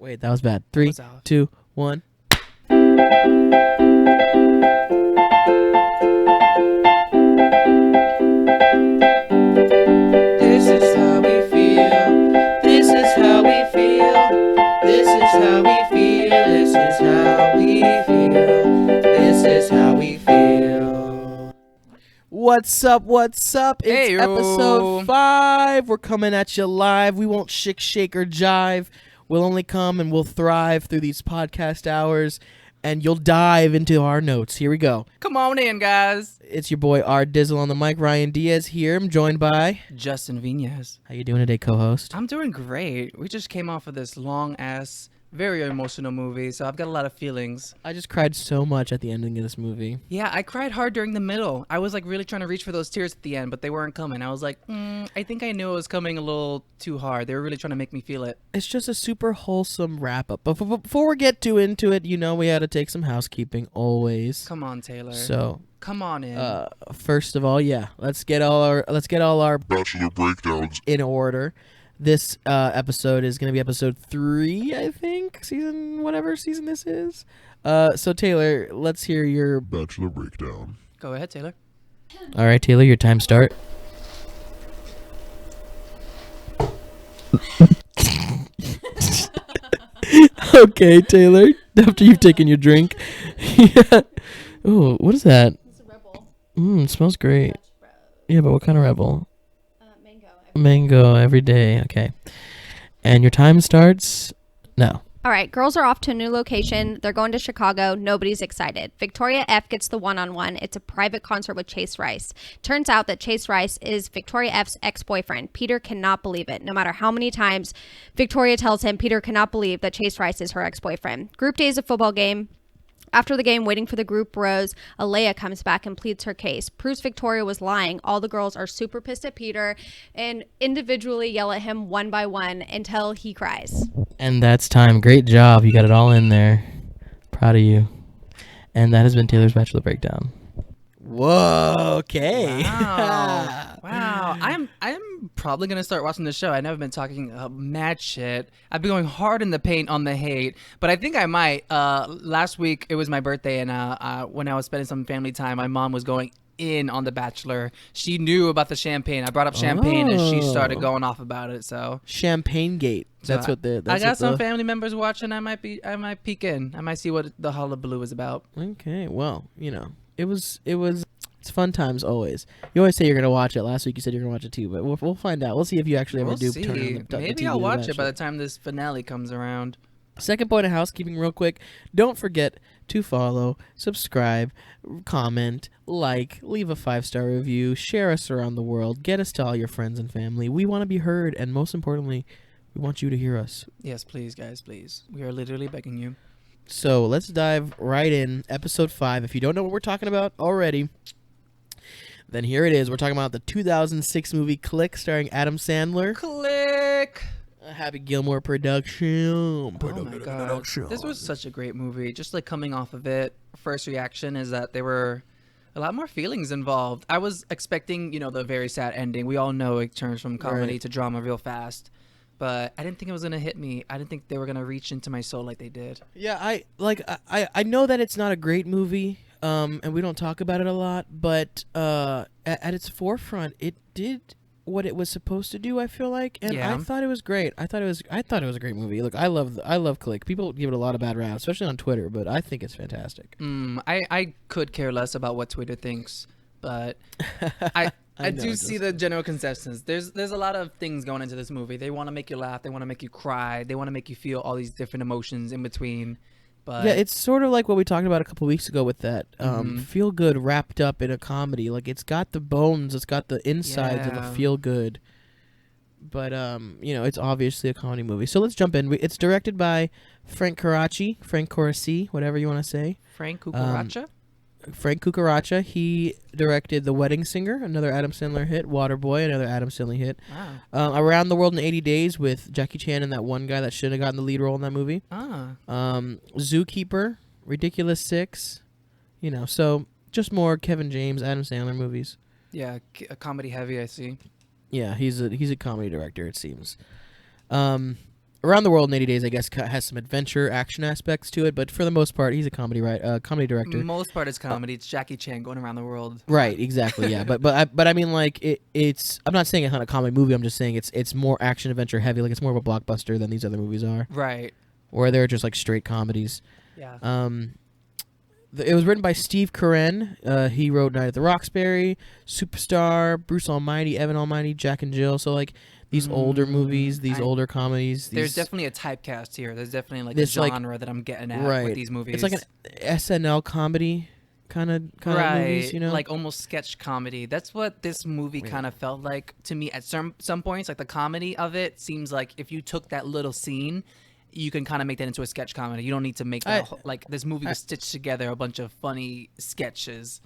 Wait, that was bad. 3, 2, 1. This is how we feel. This is how we feel. This is how we feel. This is how we feel. This is how we feel. What's up? What's up? It's Heyo. episode 5. We're coming at you live. We won't shake or jive. We'll only come and we'll thrive through these podcast hours, and you'll dive into our notes. Here we go. Come on in, guys. It's your boy R Dizzle on the mic. Ryan Diaz here. I'm joined by Justin Viñas. How you doing today, co-host? I'm doing great. We just came off of this long-ass, very emotional movie, so I've got a lot of feelings. I just cried so much at the ending of this movie. Yeah, I cried hard during the middle. I was like really trying to reach for those tears at the end, but they weren't coming. I was like, I think I knew it was coming a little too hard. They were really trying to make me feel it. It's just a super wholesome wrap-up. But before we get too into it, you know we had to take some housekeeping always. Come on, Taylor. So come on in. first of all, yeah, let's get all our Bachelor breakdowns in order. This episode is going to be episode 3, I think, whatever season this is. So Taylor, let's hear your... Bachelor breakdown. Go ahead, Taylor. All right, Taylor, your time start. Okay, Taylor, after you've taken your drink. Yeah. Oh, what is that? It's a Rebel. It smells great. Dutch Bro. Yeah, but what kind of Rebel? Mango. Mango every day. Okay. And your time starts now. All right, girls are off to a new location. They're going to Chicago. Nobody's excited. Victoria F gets the one-on-one. It's a private concert with Chase Rice. Turns out that Chase Rice is Victoria F's ex-boyfriend. Peter cannot believe it. No matter how many times Victoria tells him, Peter cannot believe that Chase Rice is her ex-boyfriend. Group day is a football game. After the game, waiting for the group bros, Alea comes back and pleads her case. Proves Victoria was lying. All the girls are super pissed at Peter and individually yell at him one by one until he cries. And that's time. Great job. You got it all in there. Proud of you. And that has been Taylor's Bachelor Breakdown. Whoa, okay. Wow. Wow. I'm probably going to start watching this show. I know I've been talking mad shit. I've been going hard in the paint on the hate, but I think I might. Last week, it was my birthday, and when I was spending some family time, my mom was going in on The Bachelor. She knew about the champagne. I brought up champagne, and she started going off about it. So Champagne Gate. That's what the... I got some family members watching. I might peek in. I might see what the hullabaloo is about. Okay, well, you know, it's fun times always. You always say you're gonna watch it. Last week you said you're gonna watch it too, but we'll find out. We'll see if you actually ever do. See. Turn on the Maybe TV I'll to watch it by Bachelor. the time this finale comes around. Second point of housekeeping, real quick. Don't forget to follow, subscribe, comment, like, leave a 5-star review, share us around the world, get us to all your friends and family. We want to be heard, and most importantly, we want you to hear us. Yes, please, guys, please. We are literally begging you. So let's dive right in. Episode 5. If you don't know what we're talking about already, then here it is. We're talking about the 2006 movie Click, starring Adam Sandler. Click! A Happy Gilmore production. Oh my god. This was such a great movie. Just like coming off of it, first reaction is that there were a lot more feelings involved. I was expecting, the very sad ending. We all know it turns from comedy to drama real fast. But I didn't think it was going to hit me. I didn't think they were going to reach into my soul like they did. Yeah, I know that it's not a great movie, and we don't talk about it a lot, but at its forefront, it did what it was supposed to do, I feel like, and Yeah. I thought it was great. I thought it was a great movie. Look, I love Click. People give it a lot of bad rap, especially on Twitter, but I think it's fantastic. I could care less about what Twitter thinks, but I know, do see the general consensus. There's a lot of things going into this movie. They want to make you laugh. They want to make you cry. They want to make you feel all these different emotions in between. But Yeah, it's sort of like what we talked about a couple weeks ago with that feel good wrapped up in a comedy. Like, it's got the bones, it's got the insides of Yeah. a feel good. But it's obviously a comedy movie. So let's jump in. It's directed by Frank Coraci, whatever you want to say. Frank Cucaracha? Frank Cucaracha. He directed The Wedding Singer, another Adam Sandler hit. Waterboy, another Adam Sandler hit. Wow. Around the World in 80 Days with Jackie Chan and that one guy that should have gotten the lead role in that movie. Zookeeper, Ridiculous 6. So just more Kevin James, Adam Sandler movies. Yeah, a comedy heavy, I see. Yeah, he's a comedy director, it seems. Around the World in 80 Days, I guess, has some adventure action aspects to it, but for the most part, he's a comedy comedy director. Most part is comedy. It's Jackie Chan going around the world. Right, exactly, yeah. but I mean, like it's. I'm not saying it's not a comedy movie. I'm just saying it's more action adventure heavy. Like it's more of a blockbuster than these other movies are, Right. where they're just like straight comedies. Yeah. It was written by Steve Carell. He wrote Night at the Roxbury, Superstar, Bruce Almighty, Evan Almighty, Jack and Jill. So like these older movies, these older comedies. There's definitely a typecast here. There's definitely like a this, like- genre that I'm getting at right. with these movies. It's like an SNL comedy kind of movies, you know? like almost sketch comedy. That's what this movie Right. kind of felt like to me at some points. Like the comedy of it seems like if you took that little scene, you can kind of make that into a sketch comedy. You don't need to make that like this movie was stitched together a bunch of funny sketches.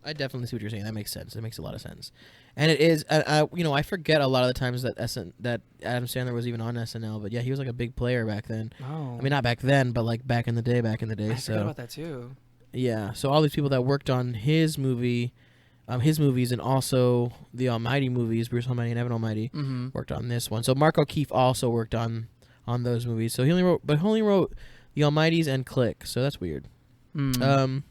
I definitely see what you're saying. That makes sense. It makes a lot of sense. And it is, you know, I forget a lot of the times that that Adam Sandler was even on SNL. But yeah, he was like a big player back then. Oh, I mean, not back then, but like back in the day. I So forgot about that too. yeah, so all these people that worked on his movies, and also the Almighty movies, Bruce Almighty and Evan Almighty, Mm-hmm. worked on this one. So Mark O'Keefe also worked on those movies. So he only wrote the Almighties and Click. So that's weird. Mm.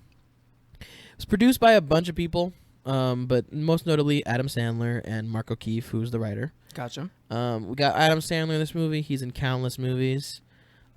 It was produced by a bunch of people, but most notably Adam Sandler and Mark O'Keefe, who's the writer. Gotcha. We got Adam Sandler in this movie. He's in countless movies.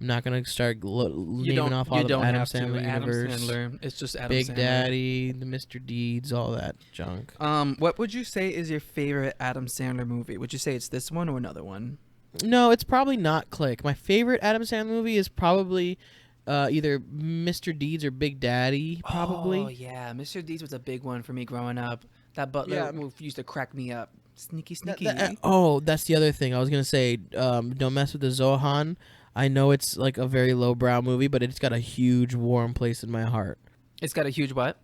I'm not gonna start naming off all the Adam Sandler universe. Adam Sandler. It's just Adam Big Sandler. Daddy, the Mr. Deeds, all that junk. What would you say is your favorite Adam Sandler movie? Would you say it's this one or another one? No, it's probably not Click. My favorite Adam Sandler movie is probably either Mr. Deeds or Big Daddy. Probably. Oh yeah, Mr. Deeds was a big one for me growing up. That butler move used to crack me up. Sneaky. That's the other thing I was gonna say. Don't mess with the Zohan. I know it's like a very lowbrow movie, but it's got a huge warm place in my heart. It's got a huge what?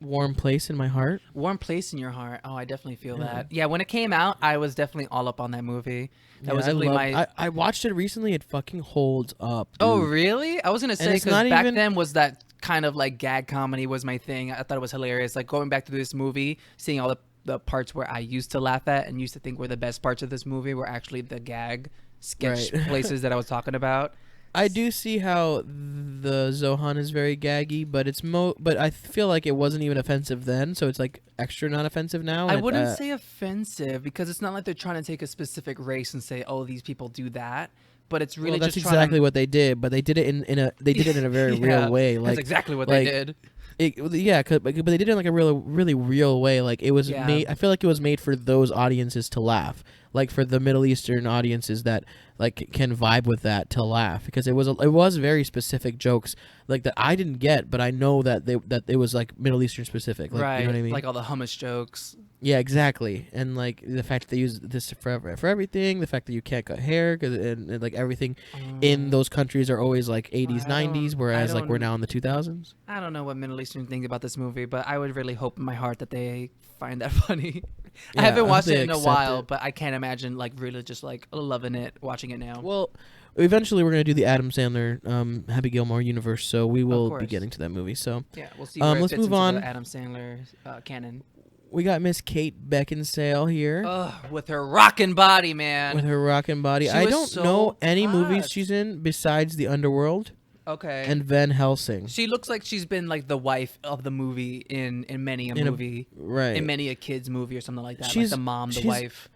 Warm place in my heart. Warm place in your heart. Oh, I definitely feel that. Yeah, when it came out, I was definitely all up on that movie. That was definitely I watched it recently. It fucking holds up. Dude. Oh, really? I was gonna say it's because not back even- then was that kind of like gag comedy was my thing. I thought it was hilarious. Like going back to this movie, seeing all the parts where I used to laugh at and used to think were the best parts of this movie were actually the gag sketch Right. places that I was talking about. I do see how the Zohan is very gaggy, but but I feel like it wasn't even offensive then, so it's like extra not offensive now. I and wouldn't say offensive because it's not like they're trying to take a specific race and say, "Oh, these people do that." But it's really that's just exactly what they did, but they did it in a very Yeah, real way. Like that's exactly what like, they did. but they did it in like a really real way. Like it was Yeah. made. I feel like it was made for those audiences to laugh, like for the Middle Eastern audiences that like can vibe with that to laugh, because it was very specific jokes like that I didn't get, but I know that it was like Middle Eastern specific. Like, Right. You know what I mean? Like all the hummus jokes. Yeah, exactly. And like the fact that they use this for everything, the fact that you can't cut hair, and like everything in those countries are always like 80s, I don't- 90s, I whereas like we're don't- now in the 2000s. I don't know what Middle Eastern think about this movie, but I would really hope in my heart that they find that funny. I Yeah, haven't I watched hope it they in a accept while, it. but I can't imagine like really just like loving it, watching it now. Well, eventually we're gonna do the Adam Sandler, Happy Gilmore universe, so we will be course. getting to that movie. So Yeah, we'll see where it let's fits move into on. the Adam Sandler canon. we got Miss Kate Beckinsale here Ugh, with her rockin' body, man. with her rockin' body. She I was don't so know any movies hot. she's in besides The Underworld Okay. and Van Helsing. She looks like she's been like the wife of the movie in many a In a- movie, Right. in many a kid's movie or something like that. Like She's- the mom, the she's- wife.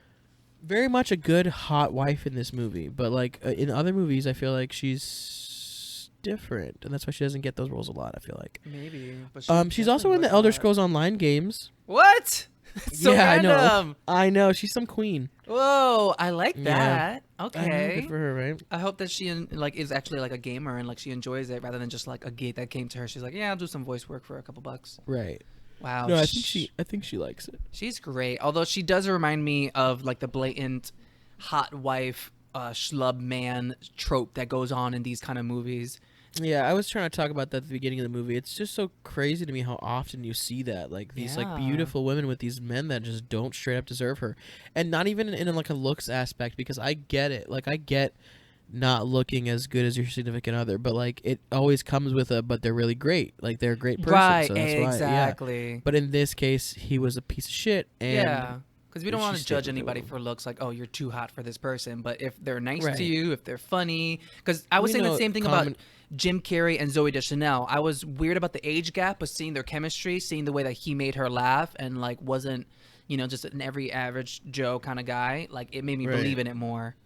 Very much a good hot wife in this movie, but like in other movies, I feel like she's different, and that's why she doesn't get those roles a lot. I feel like. Maybe. But She's also in the Elder Scrolls Online games. What? So yeah, random. I know. She's some queen. Whoa, I like Yeah. that. I know, Okay. good for her, right? I hope that she like is actually like a gamer and like she enjoys it rather than just like a gate that came to her. She's like, yeah, I'll do some voice work for a couple bucks. Right. Wow. No, I think she likes it. She's great. Although she does remind me of like the blatant hot wife schlub man trope that goes on in these kind of movies. Yeah, I was trying to talk about that at the beginning of the movie. It's just so crazy to me how often you see that, like these like Yeah. beautiful women with these men that just don't straight up deserve her, and not even in like a looks aspect, because I get it. Like I get not looking as good as your significant other, but like it always comes with but they're really great. Like they're a great person. Right, so that's why, yeah. exactly. But in this case, he was a piece of shit, and Yeah. Because we don't She want to stayed judge with the anybody woman. for looks like, oh, you're too hot for this person. But if they're nice Right. to you, if they're funny, because I was We saying the know same thing common- about Jim Carrey and Zoe Deschanel. I was weird about the age gap, but seeing their chemistry, seeing the way that he made her laugh and like wasn't, just an every average Joe kind of guy, like it made me Right. believe in it more.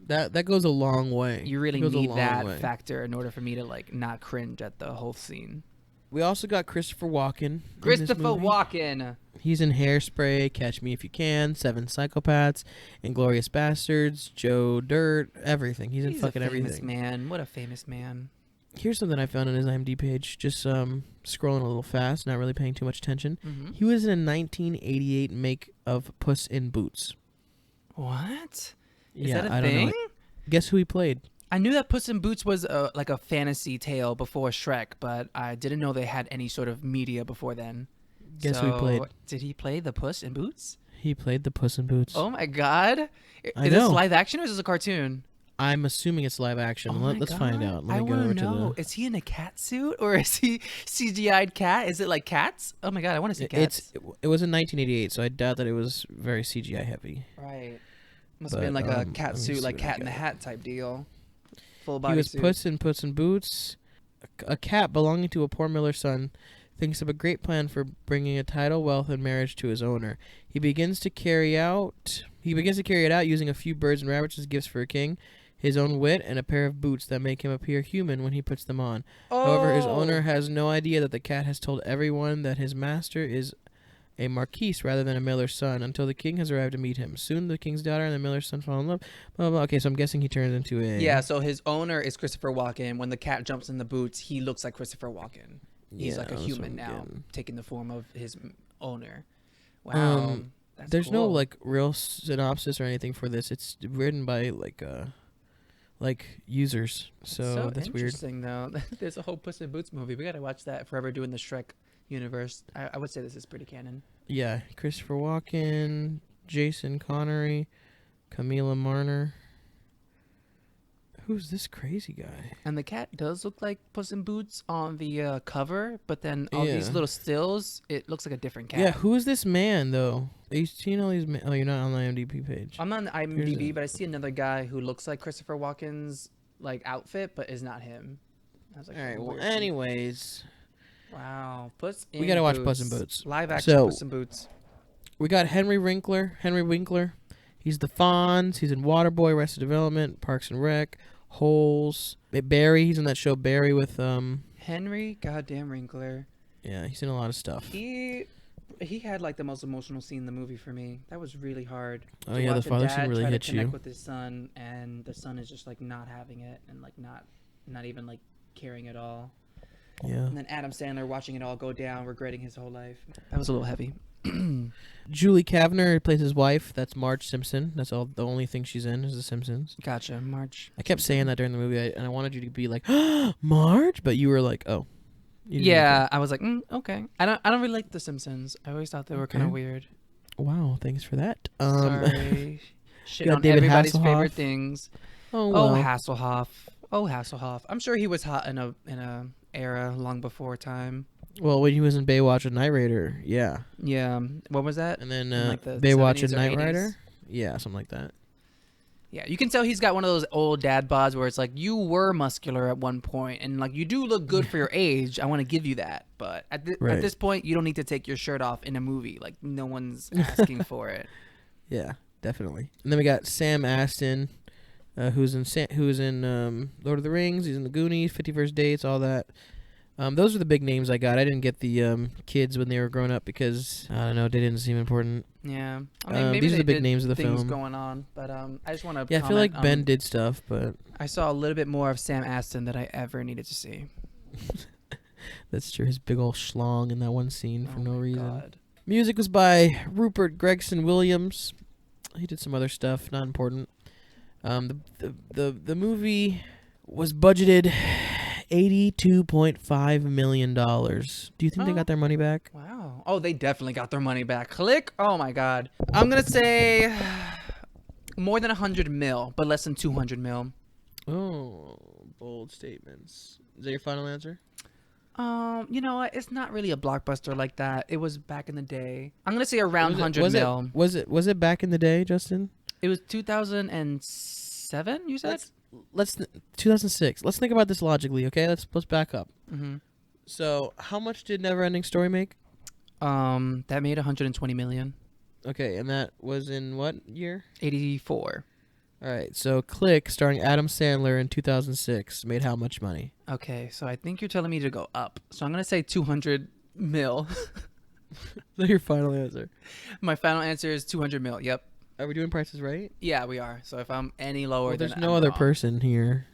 That goes a long way. You really It goes a need long that way. factor in order for me to like not cringe at the whole scene. We also got Christopher Walken. in this Christopher movie. Walken. He's in Hairspray, Catch Me If You Can, Seven Psychopaths, Inglorious Bastards, Joe Dirt, everything. He's in He's fucking a famous everything. man. What a famous man. Here's something I found on his IMDb page. Just scrolling a little fast, not really paying too much attention. Mm-hmm. He was in a 1988 make of Puss in Boots. What? Is Yeah, that a I don't thing? know. Guess who he played? I knew that Puss in Boots was like a fantasy tale before Shrek, but I didn't know they had any sort of media before then. Guess who he played? Did he play the Puss in Boots? He played the Puss in Boots. Oh my god! I Is this know. live action or is this a cartoon? I'm assuming it's live action. Oh my Let's find God. out. I Let me go want over to to know. the. Is he in a cat suit or is he CGI'd cat? Is it like cats? Oh my god! I want to see cats. It was in 1988, so I doubt that it was very CGI heavy. Right. Must have But, been like a let cat me suit, see like what I Cat in the got. Hat type deal. Full He body was suit. Puss in Boots. A cat belonging to a poor miller's son thinks of a great plan for bringing a tidal wealth and marriage to his owner. He begins to carry it out using a few birds and rabbits as gifts for a king, his own wit, and a pair of boots that make him appear human when he puts them on. However, his owner has no idea that the cat has told everyone that his master is a marquise rather than a miller's son until the king has arrived to meet him. Soon the king's daughter and the miller's son fall in love. Blah, blah, blah. Okay, so I'm guessing he turns into a... Yeah, so his owner is Christopher Walken. When the cat jumps in the boots, he looks like Christopher Walken. He's Yeah, like a that's human what I'm now, getting. taking the form of his owner. Wow. That's There's no cool. like real synopsis or anything for this. It's written by like users. So that's weird. interesting, though. There's a whole Puss in Boots movie. We got to watch that if we're ever doing the Shrek universe. I would say this is pretty canon. Yeah, Christopher Walken, Jason Connery, Camila Marner. Who's this crazy guy? And the cat does look like Puss in Boots on the cover, but then all these Yeah. little stills, it looks like a different cat. Yeah, who is this man though? Are you seeing all these? Oh, you're not on the IMDb page. I'm not on Here's IMDb, a- but I see another guy who looks like Christopher Walken's like outfit, but is not him. I was like, All right. Well, weird. anyways, Wow, Puss in We gotta watch Boots. Puss in Boots. Live action So- Puss in Boots. we got Henry Winkler. He's the Fonz. He's in Waterboy, Arrested Development, Parks and Rec, Holes. Barry. He's in that show Barry with Henry goddamn Winkler. Yeah, he's in a lot of stuff. He had like the most emotional scene in the movie for me. That was really hard. Oh to yeah, the watch a father dad scene really try to hit connect you. with his son, and the son is just like not having it and like not even like caring at all. Yeah. And then Adam Sandler watching it all go down, regretting his whole life. That was a little heavy. Julie Kavner plays his wife. That's Marge Simpson. That's all. The only thing she's in is The Simpsons. Gotcha, March. I kept saying that during the movie, and I wanted you to be like, Marge, but you were like, oh. You didn't Yeah, I was like, okay. I don't really like The Simpsons. I always thought they were kind of Okay. weird. even- Wow, thanks for that. Sorry. Shit got on David everybody's Hasselhoff. favorite things. Oh, Oh, well. Hasselhoff. Oh, Hasselhoff. I'm sure he was hot in a era long before time. Well, when he was in Baywatch and Knight Rider, yeah. Yeah. What was that? And then In, like, the Baywatch 70s and or Knight 80s? Rider. Yeah, something like that. Yeah, you can tell he's got one of those old dad bods where it's like you were muscular at one point and like you do look good for your age. I want to give you that, but at Right. this point, you don't need to take your shirt off in a movie. Like no one's asking for it. Yeah, definitely. And then we got Sam Astin, who's in Lord of the Rings. He's in the Goonies, 50 First Dates, all that. Those are the big names I got. I didn't get the kids when they were growing up because I don't know, they didn't seem important. Yeah, I mean, maybe these are they the big did names of the things film. going on, but I just want to. Yeah, I feel like Ben did stuff, but I saw a little bit more of Sam Astin than I ever needed to see. that's true. His big old schlong in that one scene for Oh no my reason. God. Music was by Rupert Gregson Williams. He did some other stuff, not important. The movie was budgeted $82.5 million. Do you think they Oh. got their money back? Wow. Oh, they definitely got their money back. Click. Oh my God. I'm gonna say more than 100 mil, but less than 200 mil. Oh, bold statements. Is that your final answer? You know what? It's not really a blockbuster like that. It was back in the day. I'm gonna say around Was it- 100 was it- mil. Was it back in the day, Justin? It was 2007. You said. Let's 2006. Let's think about this logically, okay? Let's back up. Mm-hmm. So, how much did Neverending Story make? That made 120 million. Okay, and that was in what year? 84. All right. So, Click, starring Adam Sandler in 2006, made how much money? Okay, so I think you're telling me to go up. So I'm gonna say 200 mil. Is that your final answer? My final answer is 200 mil. Yep. Are we doing prices right? Yeah, we are. So if I'm any lower, Well, there's then no I'm other wrong. person here.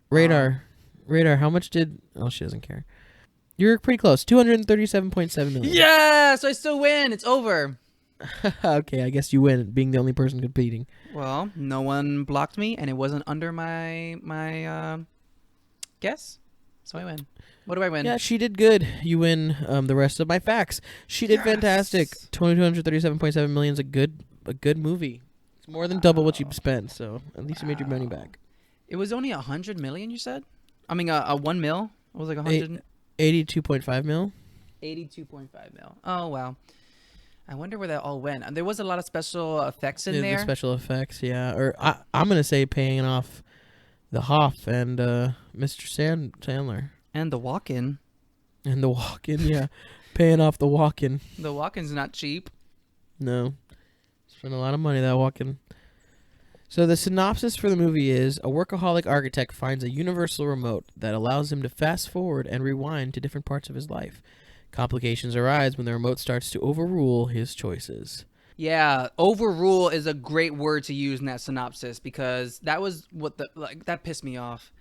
Radar. How much did... Oh, she doesn't care. You're pretty close. 237.7 million. Yeah, so I still win. It's over. Okay, I guess you win, being the only person competing. Well, no one blocked me, and it wasn't under my guess, so I win. What do I win? Yeah, she did good. You win the rest of my facts. She did fantastic. 237.7 million is a good movie. It's more than double what you spent, so at least you made your money back. It was only 100 million. You said? I mean, a 1 mil. It was like 100. 82.5 mil. 82.5 mil. Oh wow. I wonder where that all went. And there was a lot of special effects in The there. special effects, yeah. Or I'm gonna say paying off the Hoff and Mr. Sandler And the walk-in. and the walk-in, yeah, paying off the walk-in. The walk-in's not cheap. No, spent a lot of money that walk-in. So the synopsis for the movie is: a workaholic architect finds a universal remote that allows him to fast forward and rewind to different parts of his life. Complications arise when the remote starts to overrule his choices. Yeah, overrule is a great word to use in that synopsis because that was what that pissed me off.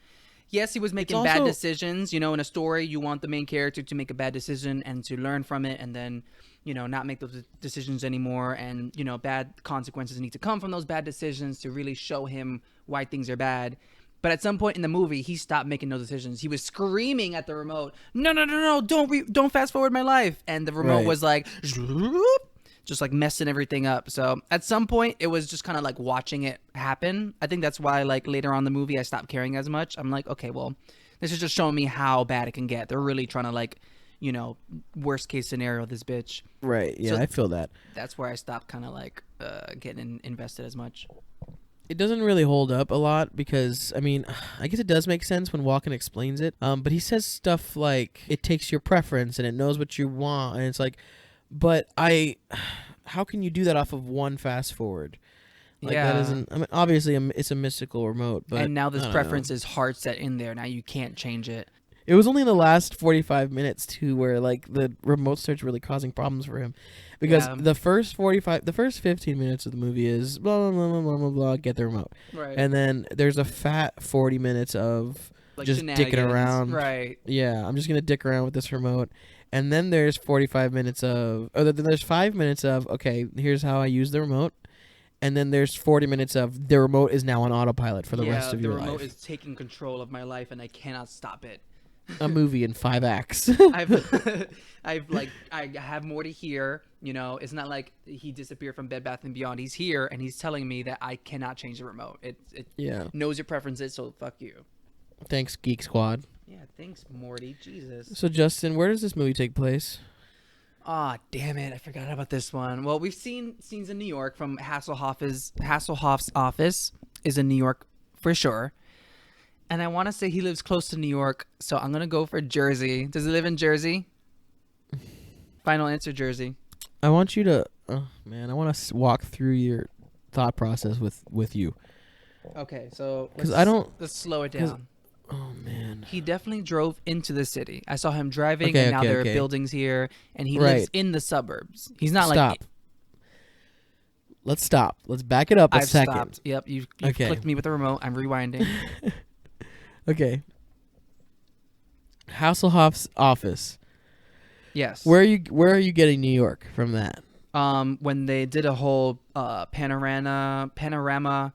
Yes, he was making bad also- decisions. You know, in a story, you want the main character to make a bad decision and to learn from it and then, you know, not make those decisions anymore. And, you know, bad consequences need to come from those bad decisions to really show him why things are bad. But at some point in the movie, he stopped making those decisions. He was screaming at the remote, no, don't fast forward my life. And the remote Right. was like, just like messing everything up. So at some point, it was just kind of like watching it happen. I think that's why like later on in the movie, I stopped caring as much. I'm like, okay, well, this is just showing me how bad it can get. They're really trying to like, you know, worst case scenario this bitch. Right. Yeah, So- I feel that. That's where I stopped kind of like getting invested as much. It doesn't really hold up a lot because, I mean, I guess it does make sense when Walken explains it. But he says stuff like, it takes your preference and it knows what you want. And it's like, but how can you do that off of one fast forward? Like, Yeah. that isn't, I mean, obviously it's a mystical remote, but. And now I this don't preference know. is hard set in there. Now you can't change it. It was only in the last 45 minutes too where like the remote starts really causing problems for him, because Yeah. the first 15 minutes of the movie is blah blah blah blah blah blah, blah get the remote, Right. and then there's a fat 40 minutes of Like just dicking shenanigans. around. Right. Yeah, I'm just gonna dick around with this remote, and then there's 45 minutes of, or then there's 5 minutes of, okay, here's how I use the remote, and then there's 40 minutes of the remote is now on autopilot for the rest of your the remote life. is taking control of my life and I cannot stop it. A movie in 5 acts. I have Morty here. You know, it's not like he disappeared from Bed Bath and Beyond. He's here and he's telling me that I cannot change the remote. It Yeah. knows your preferences, so fuck you. Thanks, Geek Squad. Yeah, thanks, Morty. Jesus. So, Justin, where does this movie take place? Ah, damn it! I forgot about this one. Well, we've seen scenes in New York from Hasselhoff's office is in New York for sure. And I want to say he lives close to New York, so I'm going to go for Jersey. Does he live in Jersey? Final answer, Jersey. I want you to, oh man, I want to walk through your thought process with you. Okay, so 'Cause I don't- let's slow it 'cause- down. Oh man. He definitely drove into the city. I saw him driving, Okay, and now okay, there okay. are buildings here, and he Right. lives in the suburbs. He's not Stop. like Let's stop. Let's back it up a I've second. stopped. Yep, you've Okay. clicked me with the remote. I'm rewinding. Okay. Hasselhoff's office. Yes. Where are you getting New York from that? When they did a whole panorama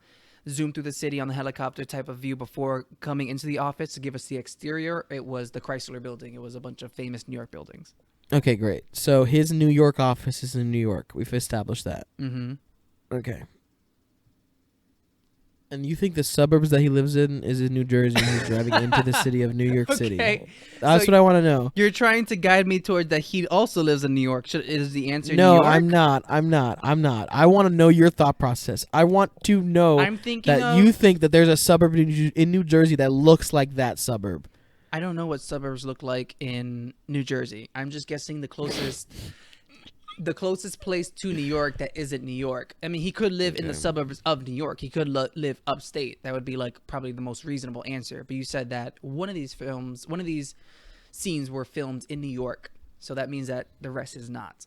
zoom through the city on the helicopter type of view before coming into the office to give us the exterior, it was the Chrysler Building. It was a bunch of famous New York buildings. Okay, great. So his New York office is in New York. We've established that. Mm-hmm. Okay. And you think the suburbs that he lives in is in New Jersey and he's driving into the city of New York City. Okay. That's So what I want to know. You're trying to guide me toward that he also lives in New York. Is the answer No, New York? I'm not. I want to know your thought process. I want to know I'm thinking that of... you think that there's a suburb in New Jersey that looks like that suburb. I don't know what suburbs look like in New Jersey. I'm just guessing the closest place to New York that isn't New York. I mean, he could live in the suburbs of New York. He could live upstate. That would be like probably the most reasonable answer. But you said that one of these scenes were filmed in New York. So that means that the rest is not.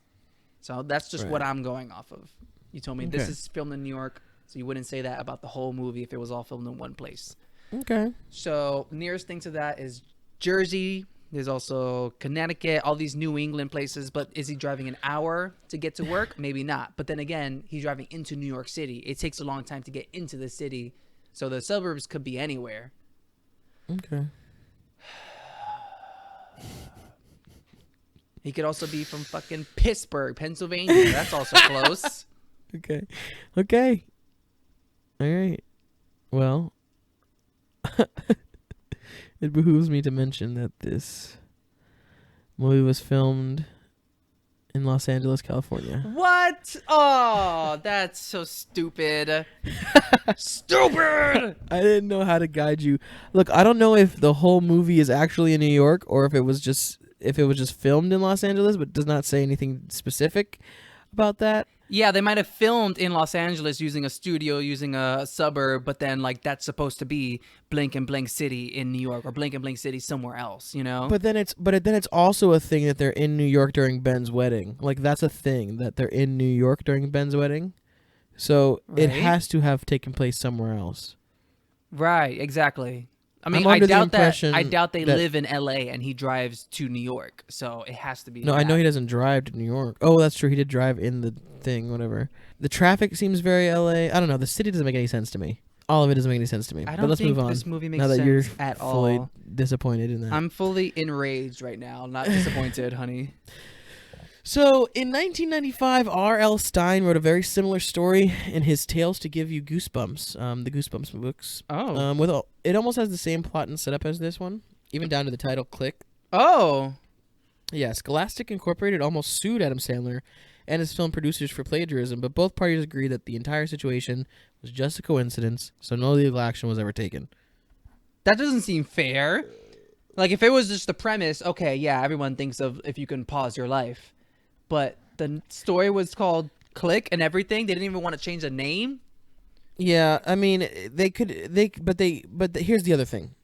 So that's just what I'm going off of. You told me this is filmed in New York, so you wouldn't say that about the whole movie if it was all filmed in one place. Okay. So nearest thing to that is Jersey. There's also Connecticut, all these New England places. But is he driving an hour to get to work? Maybe not. But then again, he's driving into New York City. It takes a long time to get into the city. So the suburbs could be anywhere. Okay. He could also be from fucking Pittsburgh, Pennsylvania. That's also close. Okay. All right. Well, it behooves me to mention that this movie was filmed in Los Angeles, California. What? Oh, that's so stupid. Stupid! I didn't know how to guide you. Look, I don't know if the whole movie is actually in New York or if it was just filmed in Los Angeles, but does not say anything specific about that. Yeah, they might have filmed in Los Angeles using a studio, using a suburb, but then like that's supposed to be blank and blank city in New York or blank and blank city somewhere else, you know? But then it's also a thing that they're in New York during Ben's wedding. Like that's a thing that they're in New York during Ben's wedding. So it Right. has to have taken place somewhere else. Right, exactly. I mean, I'm I under the doubt that. impression I doubt they that- live in LA and he drives to New York, so it has to be. No, I know that. he doesn't drive to New York. Oh, that's true. He did drive in the thing, whatever. The traffic seems very LA. I don't know. The city doesn't make any sense to me. All of it doesn't make any sense to me. I But don't let's think move on. this movie makes now that sense you're at fully all. disappointed in that. I'm fully enraged right now, not disappointed, honey. So, in 1995, R.L. Stine wrote a very similar story in his Tales to Give You Goosebumps, the Goosebumps books. Oh. It almost has the same plot and setup as this one, even down to the title, Click. Oh. Yeah, Scholastic Incorporated almost sued Adam Sandler and his film producers for plagiarism, but both parties agreed that the entire situation was just a coincidence, so no legal action was ever taken. That doesn't seem fair. Like, if it was just the premise, okay, yeah, everyone thinks of if you can pause your life. But the story was called Click and everything. They didn't even want to change the name. Yeah, I mean, but here's the other thing.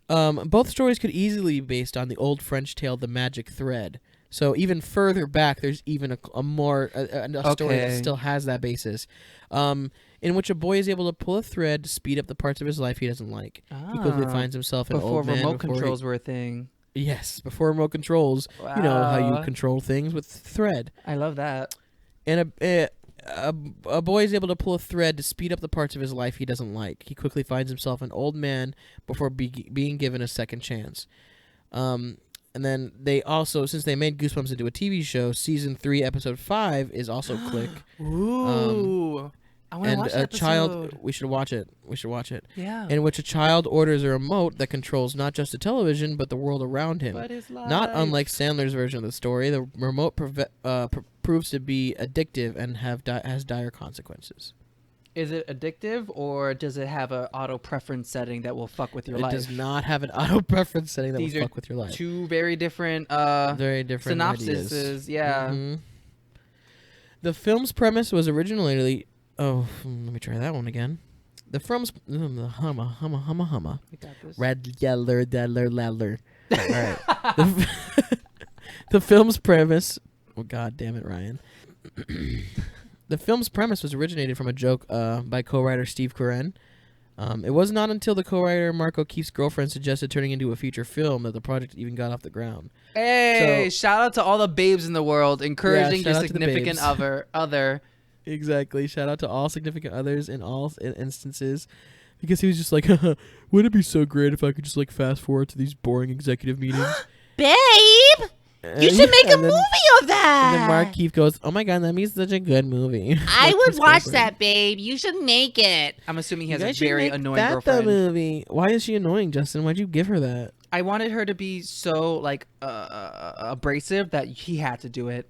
Both stories could easily be based on the old French tale, The Magic Thread. So even further back, there's even a story that Okay. still has that basis, in which a boy is able to pull a thread to speed up the parts of his life he doesn't like. He quickly finds himself an Before old man. remote before controls were a thing. Yes, before remote controls. You know how you Wow. control things with thread. I love that. And a boy is able to pull a thread to speed up the parts of his life he doesn't like. He quickly finds himself an old man before being given a second chance. And then they also, since they made Goosebumps into a TV show, season 3, episode 5 is also Click. Ooh. I want to And watch a that child, episode. we should watch it. Yeah. In which a child orders a remote that controls not just the television but the world around him. But his Not life. unlike Sandler's version of the story, the remote proves to be addictive and has dire consequences. Is it addictive or does it have an auto preference setting that will fuck with your It life? does not have an auto preference setting that These will are fuck with your life. Two very different Very different synopsises. ideas. Yeah. Mhm. The film's premise was originally let me try that one again. The film's humma. We got this. Red yeller daller ladler. All right. The film's premise. Oh, God damn it, Ryan. The film's premise was originated from a joke by co-writer Steve Carell. It was not until the co-writer Mark O'Keefe's girlfriend suggested turning into a feature film that the project even got off the ground. Hey, So- shout out to all the babes in the world encouraging shout your out to the significant babes. other. Exactly. Shout out to all significant others in all instances. Because he was just like, wouldn't it be so great if I could just like fast forward to these boring executive meetings? Babe! You should make a and movie then, of that. And then Mark Keefe goes, "Oh my god, that means such a good movie." I Like would Chris watch Colfer. that, babe. You should make it. I'm assuming he You has a guys should very make annoying that the girlfriend. movie. Why is she annoying, Justin? Why'd you give her that? I wanted her to be so like abrasive that he had to do it.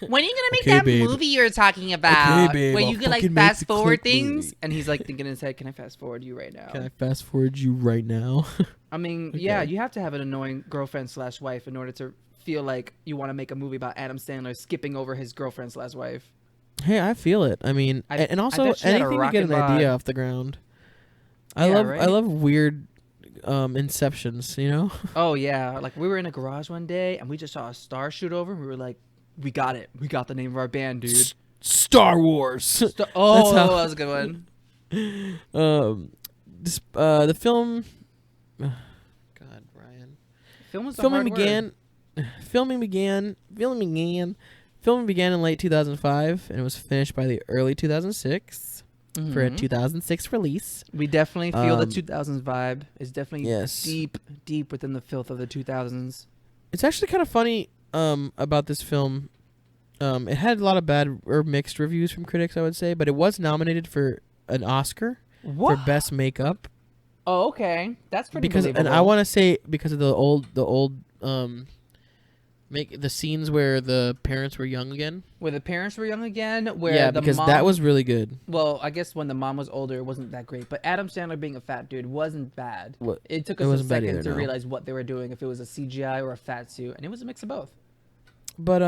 When are you gonna make Okay, that babe. movie you're talking about? babe, Where I'll you could like fucking make fast the forward click things? movie. And he's like thinking in his head, "Can I fast forward you right now?" Can I fast forward you right now? I mean, yeah, you have to have an annoying girlfriend / wife in order to feel like you want to make a movie about Adam Sandler skipping over his girlfriend / wife. Hey, I feel it. I mean, and I also bet she had a anything to get an rockin' idea bod. off the ground. I Yeah, love right? weird inceptions, you know? Oh yeah, like we were in a garage one day and we just saw a star shoot over and we were like, "We got it. We got the name of our band, dude." Star Wars. Oh, how- that was a good one. The film God, Brian. Film was the Filming hard began word. filming began in late 2005 and it was finished by the early 2006 for a Mhm. 2006 release. We definitely feel the Um, 2000s vibe. It's definitely Yes. deep within the filth of the 2000s. It's actually kind of funny about this film. It had a lot of bad or mixed reviews from critics, I would say, but it was nominated for an Oscar for best makeup Oh, okay. That's pretty because, and believable. I want to say because of the old make the scenes where the parents were young again. where the parents were young again, where Yeah, the because mom, that was really good. well, I guess when the mom was older, it wasn't that great. But Adam Sandler being a fat dude wasn't bad. What- It took it us a wasn't bad second either, to no. realize what they were doing, if it was a CGI or a fat suit, and it was a mix of both. But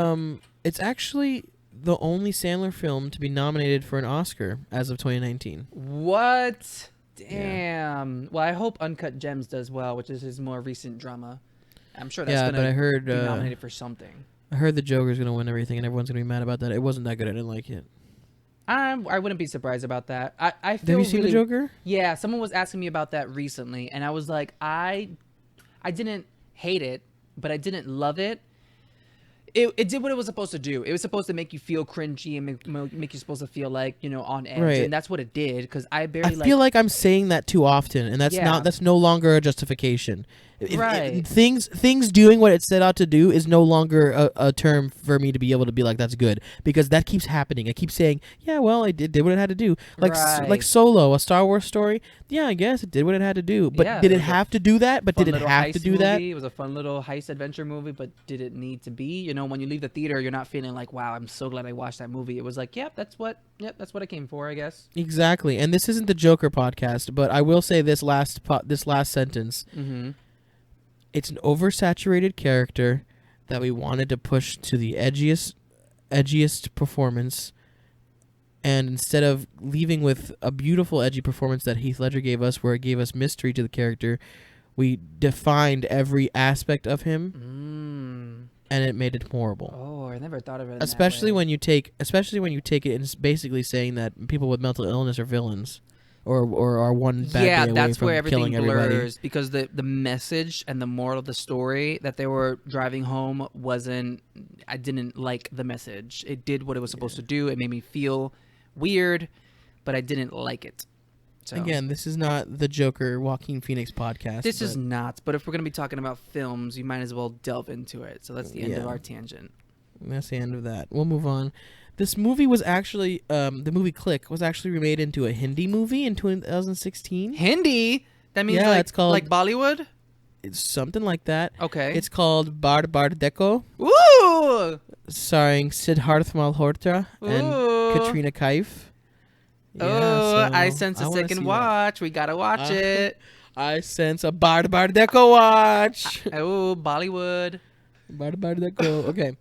it's actually the only Sandler film to be nominated for an Oscar as of 2019. What? Damn. Well, I hope Uncut Gems does well, which is his more recent drama. I'm sure that's Yeah, gonna but I heard be nominated for something. I heard the Joker's gonna win everything, and everyone's gonna be mad about that. It wasn't that good. I didn't like it. I wouldn't be surprised about that. I feel Have you seen really, the Joker? Yeah, someone was asking me about that recently, and I was like, I didn't hate it, but I didn't love it. It did what it was supposed to do. It was supposed to make you feel cringy and make you supposed to feel like, you know, on edge, Right. and that's what it did. Because I I barely feel like I'm saying that too often, and that's Yeah. that's no longer a justification. Right. Things doing what it set out to do is no longer a term for me to be able to be like that's good, because that keeps happening. I keep saying, yeah, well, I did what it had to do. Like Right. like Solo, a Star Wars story. Yeah, I guess it did what it had to do. But Yeah, did it it was a have to do that? But fun did it little have to heist do that? movie. It was a fun little heist adventure movie, but did it need to be? You know, when you leave the theater, you're not feeling like, wow, I'm so glad I watched that movie. It was like, yep, that's what I came for, I guess. Exactly. And this isn't the Joker podcast, but I will say this last sentence. Mm-hmm. It's an oversaturated character that we wanted to push to the edgiest performance, and instead of leaving with a beautiful edgy performance that Heath Ledger gave us, where it gave us mystery to the character, we defined every aspect of him, and it made it horrible. Oh, I never thought of it. Especially when you take it and it's basically saying that people with mental illness are villains, or are one bad yeah, day away that's from where everything killing everybody. blurs, because the message and the moral of the story that they were driving home wasn't. I didn't like the message. It did what it was supposed to do. It made me feel weird, but I didn't like it. So Again, this is not the Joker Joaquin Phoenix podcast. this is but not. But if we're gonna be talking about films, you might as well delve into it. So that's the end of Yeah. our tangent. that's the end of that. We'll move on. This movie was actually the movie Click was actually remade into a Hindi movie in 2016. Hindi. That means Yeah, like it's called- like Bollywood. It's something like that. Okay. It's called Bar Deko, Ooh. starring Siddharth Malhotra and Ooh. Katrina Kaif. Yeah, Oh, so I sense a wanna see second that. watch. We gotta watch it. I sense a Bar Deko watch. Oh, Bollywood. Bar Deko. Okay.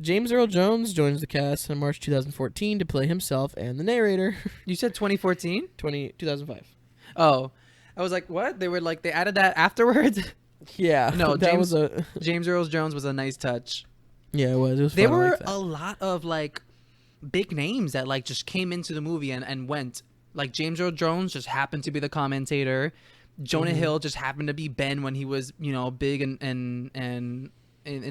James Earl Jones joins the cast in March 2014 to play himself and the narrator. You said 2014? 2005. Oh, I was like, what? They were like, they added that afterwards. Yeah. No, that James- was a. James Earl Jones was a nice touch. Yeah, it was. It was. There fun. I were liked that. a lot of like big names that like just came into the movie and went. Like James Earl Jones just happened to be the commentator. Jonah Hill just happened to be Ben when he was, you know, big and in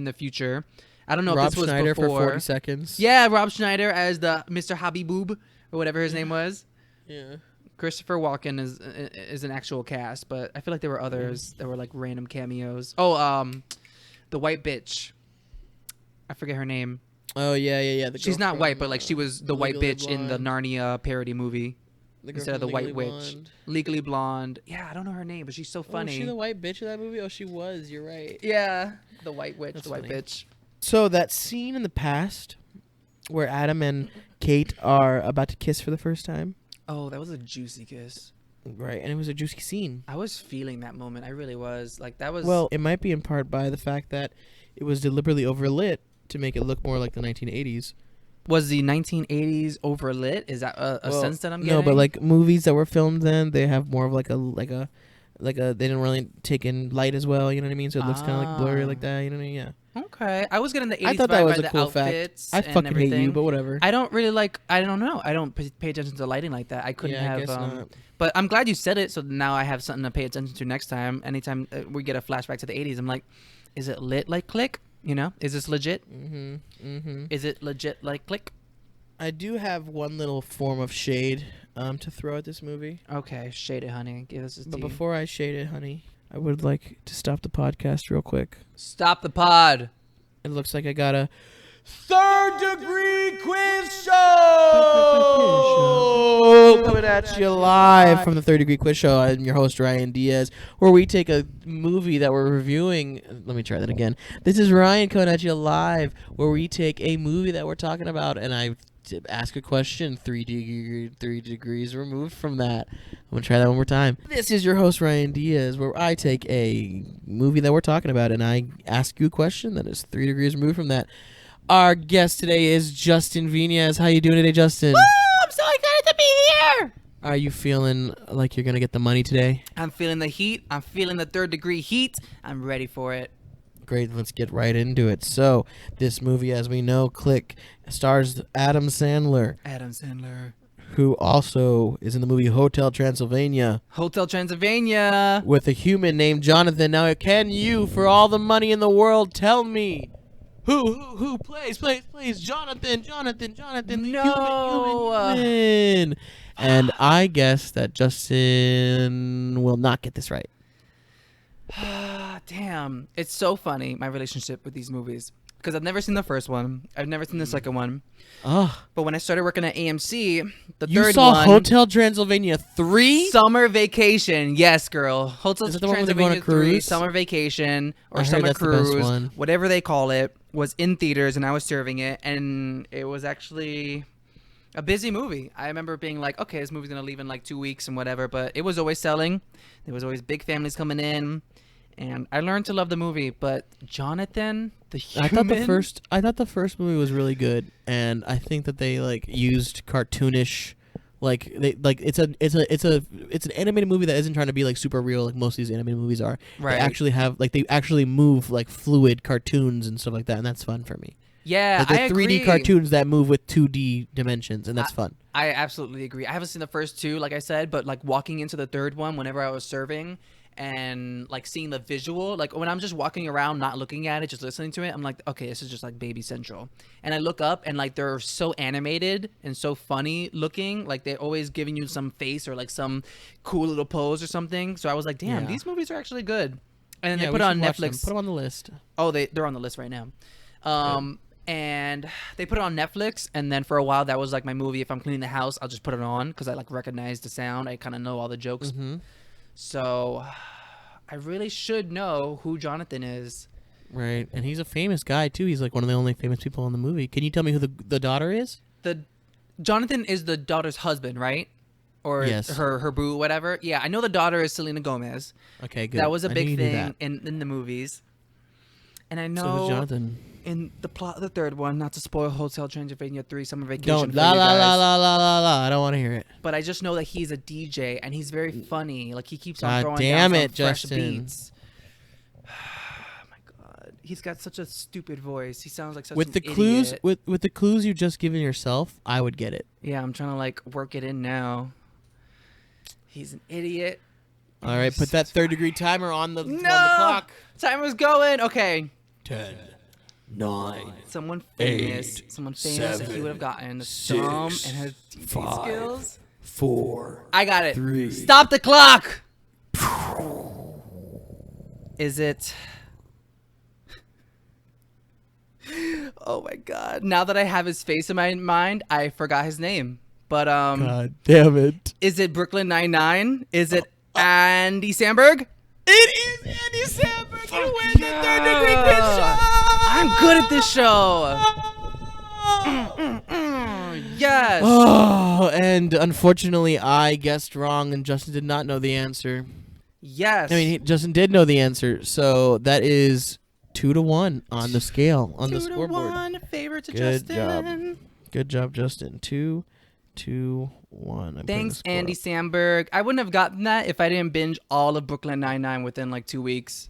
the future. I don't know Rob if this was Schneider before. for 40 seconds. Yeah, Rob Schneider as the Mr. Habiboob or whatever his name was. Yeah. Christopher Walken is an actual cast, but I feel like there were others that were like random cameos. Oh, the white bitch. I forget her name. Oh yeah. She's not white, but like she was the white Legally bitch in the Blonde. Narnia parody movie The girl instead of from the white Legally witch. Blonde. Legally Blonde. Yeah, I don't know her name, but she's so Oh, funny. was she the white bitch in that movie? Oh, she was. You're right. Yeah, the white witch, That's the white funny. bitch. So that scene in the past where Adam and Kate are about to kiss for the first time, Oh, that was a juicy kiss. right? And it was a juicy scene. I was feeling that moment. I really was. Like that was. Well, it might be in part by the fact that it was deliberately overlit to make it look more like the 1980s. was the 1980s overlit? Is that a sense that I'm getting? No, but like movies that were filmed then, they have more of like a they didn't really take in light as well. You know what I mean? So it looks kind of like blurry like that. You know what I mean? Yeah. Okay, I was getting the 80s I thought vibe that was by a the cool fact. outfits I and fucking hate you, everything. but whatever. I don't really like. I don't know. I don't pay attention to lighting like that. I couldn't Yeah, I have. guess not. But I'm glad you said it. So now I have something to pay attention to next time. Anytime we get a flashback to the 80s, I'm like, is it lit like Click? You know, is this legit? Is it legit like Click? I do have one little form of shade to throw at this movie. Okay, shade it, honey. Give us a But tea. before I shade it, honey, I would like to stop the podcast real quick. Stop the pod. It looks like I got a third degree quiz show coming at you live from the Third Degree Quiz Show. I'm your host, Ryan Diaz, where we take a movie that we're reviewing. Let me try that again. This is Ryan coming at you live, where we take a movie that we're talking about and I ask a question 3 degrees removed from that. I'm going to try that one more time. This is your host, Ryan Diaz, where I take a movie that we're talking about and I ask you a question that is 3 degrees removed from that. Our guest today is Justin Venez. How you doing today, Justin? I'm so excited to be here. Are you feeling like you're going to get the money today? I'm feeling the heat. I'm feeling the 3rd degree heat. I'm ready for it. Great, let's get right into it. So, this movie, as we know, Click, stars Adam Sandler, Adam Sandler. who also is in the movie Hotel Transylvania, Hotel Transylvania. with a human named Jonathan. Now, can you, for all the money in the world, tell me who plays Jonathan, the No. human. And I guess that Justin will not get this right. Damn. It's so funny, my relationship with these movies. Because I've never seen the first one. I've never seen the second one. Ugh. But when I started working at AMC, the You third saw one... Hotel Transylvania 3? Summer Vacation. Yes, girl. Hotel Is that the one where they go on a Transylvania 3, cruise? Summer Vacation, I or heard Summer that's the best Cruise, one. whatever they call it, was in theaters, and I was serving it, and it was actually a busy movie. I remember being like, okay, this movie's going to leave in like 2 weeks and whatever, but it was always selling. There was always big families coming in, and I learned to love the movie, but Jonathan, the human... I thought the first movie was really good, and I think that they like used cartoonish, like they like it's an animated movie that isn't trying to be like super real like most of these animated movies are. Right. They actually move like fluid cartoons and stuff like that, and that's fun for me. Yeah, Like I they're 3D agree. cartoons that move with 2D dimensions, and that's fun. I absolutely agree. I haven't seen the first two, like I said, but like walking into the third one whenever I was serving and like seeing the visual, like when I'm just walking around not looking at it, just listening to it, I'm like, okay, this is just like Baby Central. And I look up and like they're so animated and so funny looking, like they're always giving you some face or like some cool little pose or something. So I was like, damn, Yeah. these movies are actually good. And then Yeah, they we put it on should watch them. Netflix. Put them on the list. Oh, they're on the list right now. And they put it on Netflix, and then for a while that was like my movie. If I'm cleaning the house, I'll just put it on because I like recognize the sound. I kind of know all the jokes. Mm-hmm. So I really should know who Jonathan is. Right, and he's a famous guy too. He's like one of the only famous people in the movie. Can you tell me who the daughter is? The Jonathan is the daughter's husband, right? Or Yes. her boo, whatever. Yeah, I know the daughter is Selena Gomez. Okay, good. That was a I knew big you knew thing that. in the movies. And I So know who's Jonathan? in the plot of the third one, not to spoil Hotel Transylvania 3 Summer Vacation Don't for la you la guys. la la la la la. I don't want to hear it. But I just know that he's a DJ and he's very funny. Like he keeps on God throwing damn down it, some fresh Justin. beats. Oh my god, he's got such a stupid voice. He sounds like such With an the clues, idiot. with the clues you've just given yourself, I would get it. Yeah, I'm trying to like work it in now. He's an idiot. All right, put that third degree timer on the No, clock. timer's going. Okay, 10, 9, someone famous, 8, someone famous that he would have gotten the dumb and his DJ 5, skills. 4. I got it. 3. Stop the clock. Is it? Oh my god! Now that I have his face in my mind, I forgot his name. But God damn it! is it Brooklyn Nine-Nine? Is it Andy Samberg? It is Andy Samberg. You win the Third Degree Quiz Show. I'm good at this show. Yes. Oh, and unfortunately, I guessed wrong, and Justin did not know the answer. Yes. I mean, Justin did know the answer, so that is 2-1 on the scale on the scoreboard. 2-1 favor to Good Justin. Good job, Justin. 2-1. Thanks, Andy Samberg. I wouldn't have gotten that if I didn't binge all of Brooklyn Nine-Nine within like 2 weeks.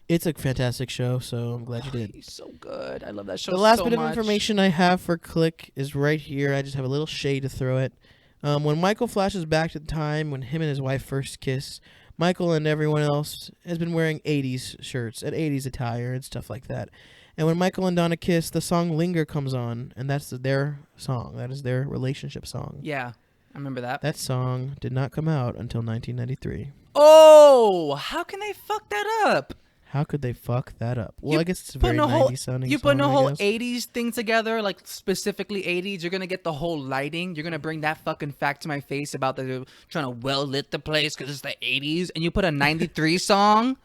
It's a fantastic show, so I'm glad you did. He's so good. I love that show The last so bit of much. information I have for Click is right here. I just have a little shade to throw it. When Michael flashes back to the time when him and his wife first kissed, Michael and everyone else has been wearing 80s shirts and 80s attire and stuff like that. And when Michael and Donna kiss, the song Linger comes on, and that's their song. That is their relationship song. Yeah, I remember that. That song did not come out until 1993. Oh, how can they fuck that up? How could they fuck that up? Well, You I guess it's a very putting a whole- 90s sounding You song, putting a I whole guess. 80s thing together, like specifically 80s. You're going to get the whole lighting. You're going to bring that fucking fact to my face about the trying to well-lit the place because it's the 80s. And you put a 93 song.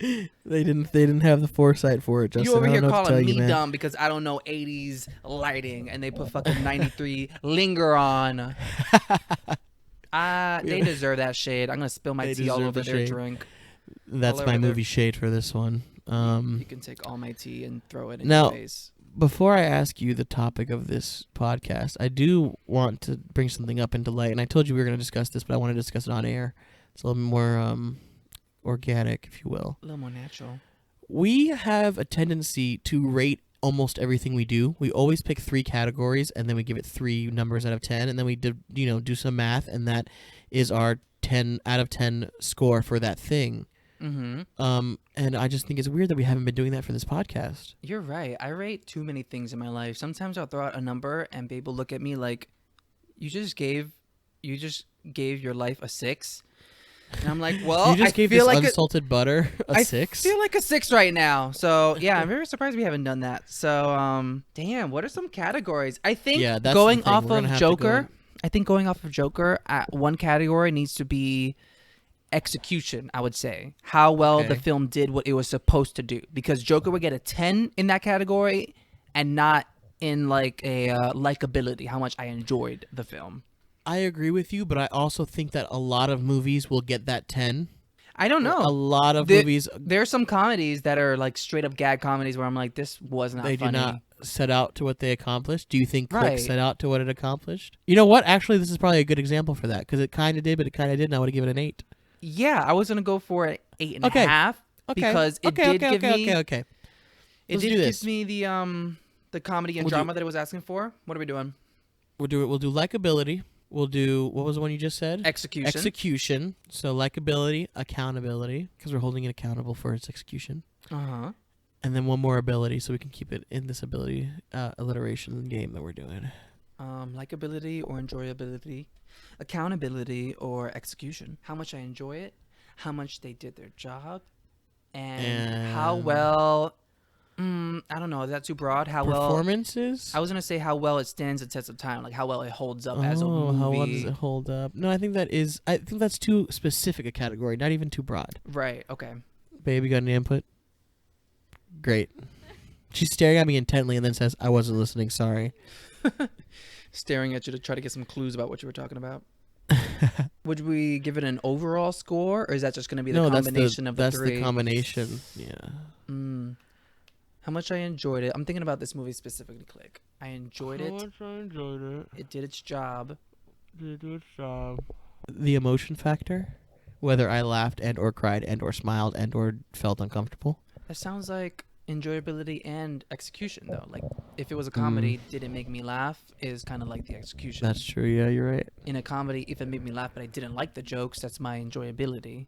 They didn't have the foresight for it, Justin. You over I don't here know what to calling tell me you, man. dumb because I don't know 80s lighting. And they put fucking 93 Linger on. They deserve that shade. I'm going to spill my They tea all deserve over the their shade. drink. That's all my over there. movie shade for this one. You can take all my tea and throw it in Now- your face. Before I ask you the topic of this podcast, I do want to bring something up into light. And I told you we were going to discuss this, but I want to discuss it on air. It's a little more organic, if you will. A little more natural. We have a tendency to rate almost everything we do. We always pick 3 categories, and then we give it 3 numbers out of 10, and then we do some math, and that is our 10 out of 10 score for that thing. Mm-hmm. And I just think it's weird that we haven't been doing that for this podcast. You're right. I rate too many things in my life. Sometimes I'll throw out a number and people look at me like, you just gave your life a 6. And I'm like, well, You just I gave feel this like unsalted butter a 6. I feel like a 6 right now. So yeah, I'm very surprised we haven't done that. So damn, what are some categories? I think Yeah, that's going the thing. off We're gonna of have to go Joker, in. I think going off of Joker, one category needs to be execution. I would say how well the Okay. film did what it was supposed to do, because Joker would get a 10 in that category and not in like a likability, how much I enjoyed the film. I agree with you, but I also think that a lot of movies will get that 10. I don't know. A lot of The- movies, There's some comedies that are like straight up gag comedies where I'm like, this was not they funny. do not set out to what they accomplished. Do you think Click Right. set out to what it accomplished? You know what? Actually, this is probably a good example for that, because it kind of did, but it kind of didn't. I would have given it an 8. Yeah, I was gonna go for an 8.5 Okay. because it okay, did okay, give okay, me okay, okay. it Let's did do give this. me the comedy and We'll do- drama that it was asking for. What are we doing? We'll do likability. We'll do, what was the one you just said? Execution. Execution. So likability, accountability, because we're holding it accountable for its execution. Uh-huh. And then one more ability, so we can keep it in this ability alliteration game that we're doing. Likability or enjoyability, accountability or execution. How much I enjoy it, how much they did their job, and how And- well. I don't know. Is that too broad? How well? Performances? I was gonna say how well it stands the test of time, like how well it holds up as a movie. How well does it hold up? No, I think that's too specific a category, not even too broad. Right. Okay. Babe, you got any input? Great. She's staring at me intently and then says, I wasn't listening, sorry. Staring at you to try to get some clues about what you were talking about. Would we give it an overall score, or is that just going to be the No, combination of the that's three? the combination. Yeah. How much I enjoyed it. I'm thinking about this movie specifically, Click. I enjoyed it. I enjoyed it. It did its job. The emotion factor, whether I laughed and or cried and or smiled and or felt uncomfortable. That sounds like enjoyability and execution, though. Like, if it was a comedy, did it make me laugh? Is kind of like the execution. That's true. Yeah, you're right. In a comedy, if it made me laugh, but I didn't like the jokes, that's my enjoyability.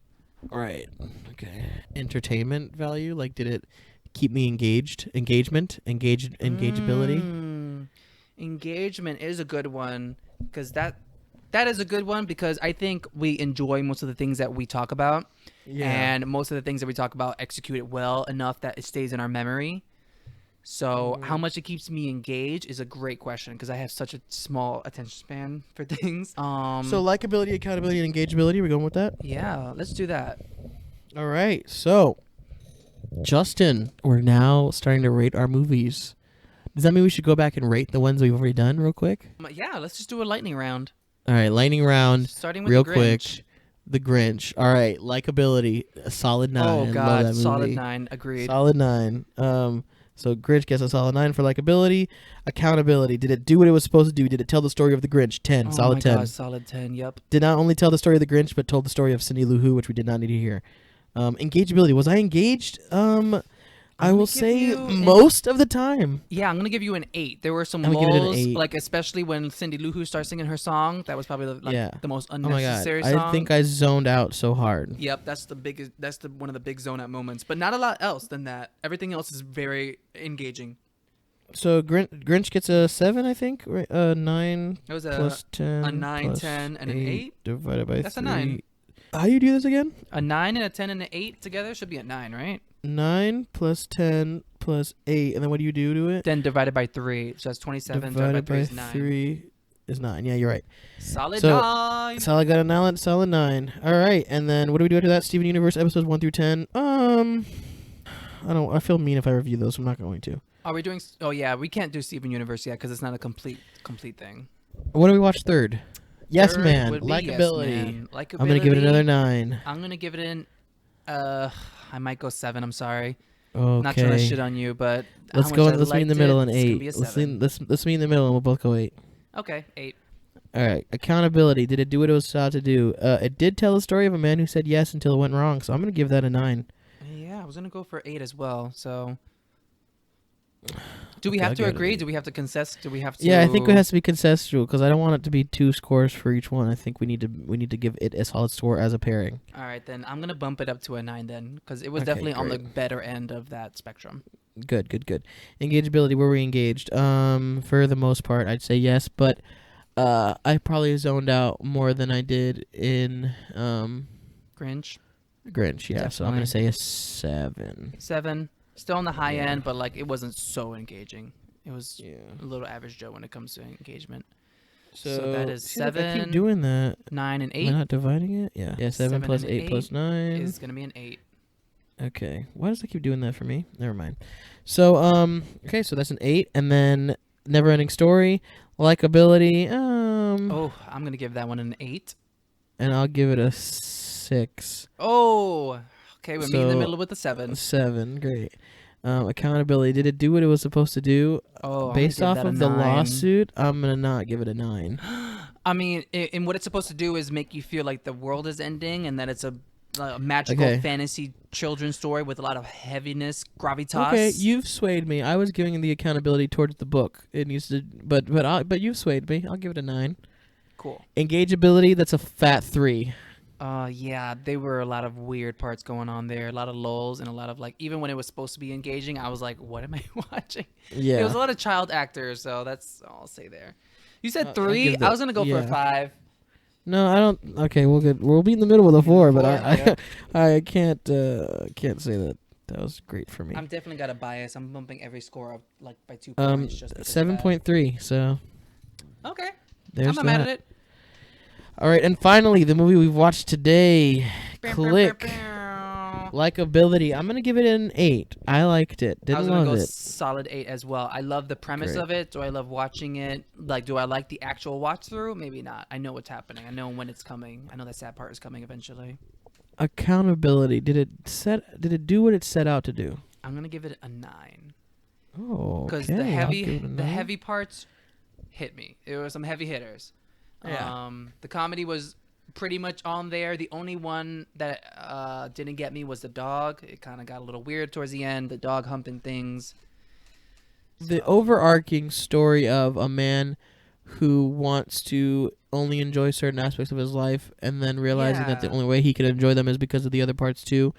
Right. Okay. Entertainment value, like did it keep me engaged? Engageability. Engagement is a good one, because that is a good one, because I think we enjoy most of the things that we talk about, and most of the things that we talk about execute it well enough that it stays in our memory. So how much it keeps me engaged is a great question because I have such a small attention span for things. So likability, accountability, and engageability. We're going with that. Yeah, let's do that. All right. So, Justin, we're now starting to rate our movies. Does that mean we should go back and rate the ones we've already done real quick? Yeah, let's just do a lightning round. All right, lightning round. Starting with real the Grinch. quick. The Grinch. All right, likability, a solid 9. Oh I love God, that movie. solid 9. Agreed. Solid 9. So Grinch gets a solid 9 for likability. Accountability. Did it do what it was supposed to do? Did it tell the story of the Grinch? 10. Oh Solid my 10. God, solid 10. Yep. Did not only tell the story of the Grinch, but told the story of Cindy Lou Who, which we did not need to hear. Engageability. Was I engaged? I will say most of the time. Yeah, I'm gonna give you an 8. There were some I'm gonna give it an lulls, 8. like especially when Cindy Lou Who starts singing her song. That was probably the most Oh my god. unnecessary song. I think I zoned out so hard. Yep, that's the biggest. That's the one of the big zone out moments, but not a lot else than that. Everything else is very engaging. So Grinch gets a 7, I think. Right? 9 It was plus 10. a 9, plus 10, and an 8 divided by That's a 3. 9. How do you do this again? A 9 and a 10 and an 8 together should be a 9, right? 9 plus 10 plus 8, and then what do you do to it? Then divided by 3, so that's 27. Divided by is 9. 3 is 9. Yeah, you're right. Solid So- 9. Solid got a solid 9. All right, and then what do we do after that? Steven Universe episodes 1 through 10. I feel mean if I review those. I'm not going to. Are we doing? Oh yeah, we can't do Steven Universe yet because it's not a complete thing. What do we watch third? Yes, Third man. would be Yes Likability. Man. Likability. I'm gonna give it another 9. I'm gonna give it an. I might go 7. I'm sorry. Okay. Not trying to shit on you, but how Let's much go. I Let's meet in the liked middle it, and it's gonna 8. be a Let's 7. meet in the middle and we'll both go 8. Okay, 8. All right. Accountability. Did it do what it was sought to do? It did tell the story of a man who said yes until it went wrong. So I'm gonna give that a 9. Yeah, I was gonna go for 8 as well. So, do we Okay, have I'll to give it agree? an Do we have to concess? Do we have to? Yeah, I think it has to be consensual because I don't want it to be 2 scores for each one. I think we need to give it a solid score as a pairing. All right, then I'm gonna bump it up to a 9 then, because it was Okay, definitely on the great. better end of that spectrum. Good. Engageability. Were we engaged? For the most part, I'd say yes, but I probably zoned out more than I did in Grinch, Grinch. Yeah, so I'm Definitely. gonna say a 7. 7. Still on the high Yeah. end, but like it wasn't so engaging. It was Yeah. a little average Joe when it comes to engagement. So, So that is see, look, I 7, keep doing that. 9, and Am 8 I not dividing it? Yeah. Yeah. 7 7 plus and 8 plus 9. is gonna be an 8. Okay. Why does it keep doing that for me? Never mind. So okay, so that's an 8, and then Neverending Story, likability, Oh, I'm gonna give that one an 8. and I'll give it a 6. Oh, okay, we're meeting in the So, middle with the 7. 7, great. Accountability, did it do what it was supposed to do? Oh, I'm Based gonna off give that of a the 9. lawsuit, I'm gonna not give it a 9. I mean, and what it's supposed to do is make you feel like the world is ending and that it's a magical Okay. fantasy children's story with a lot of heaviness, gravitas. Okay, you've swayed me. I was giving the accountability towards the book. It needs to, but you've swayed me. I'll give it a 9. Cool. Engageability, that's a fat 3. Yeah, there were a lot of weird parts going on there, a lot of lulls, and a lot of like, even when it was supposed to be engaging, I was like, what am I watching? Yeah. It was a lot of child actors, so that's all I'll say there. You said I'll 3. give I was gonna go for a yeah. 5. No, I don't. Okay, we'll be in the middle with a 4, but Four, I can't say that was great for me. I'm definitely got a bias. I'm bumping every score up like by 2 points. Just because of that. 7.3. So Okay, there's I'm not that. mad at it. All right, and finally, the movie we've watched today, Click. Likability. I'm gonna give it an 8. I liked it. I was Didn't gonna love go it. solid 8 as well. I love the premise Great. of it. Do I love watching it? Like, do I like the actual watch through? Maybe not. I know what's happening. I know when it's coming. I know that sad part is coming eventually. Accountability. Did it do what it set out to do? I'm gonna give it a 9 Oh, because okay. the I'll give it a the 9. heavy parts hit me. There were some heavy hitters. Yeah. The comedy was pretty much on there. The only one that didn't get me was the dog. It kind of got a little weird towards the end. The dog humping things. The So- overarching story of a man who wants to only enjoy certain aspects of his life and then realizing that the Yeah. only way he can enjoy them is because of the other parts too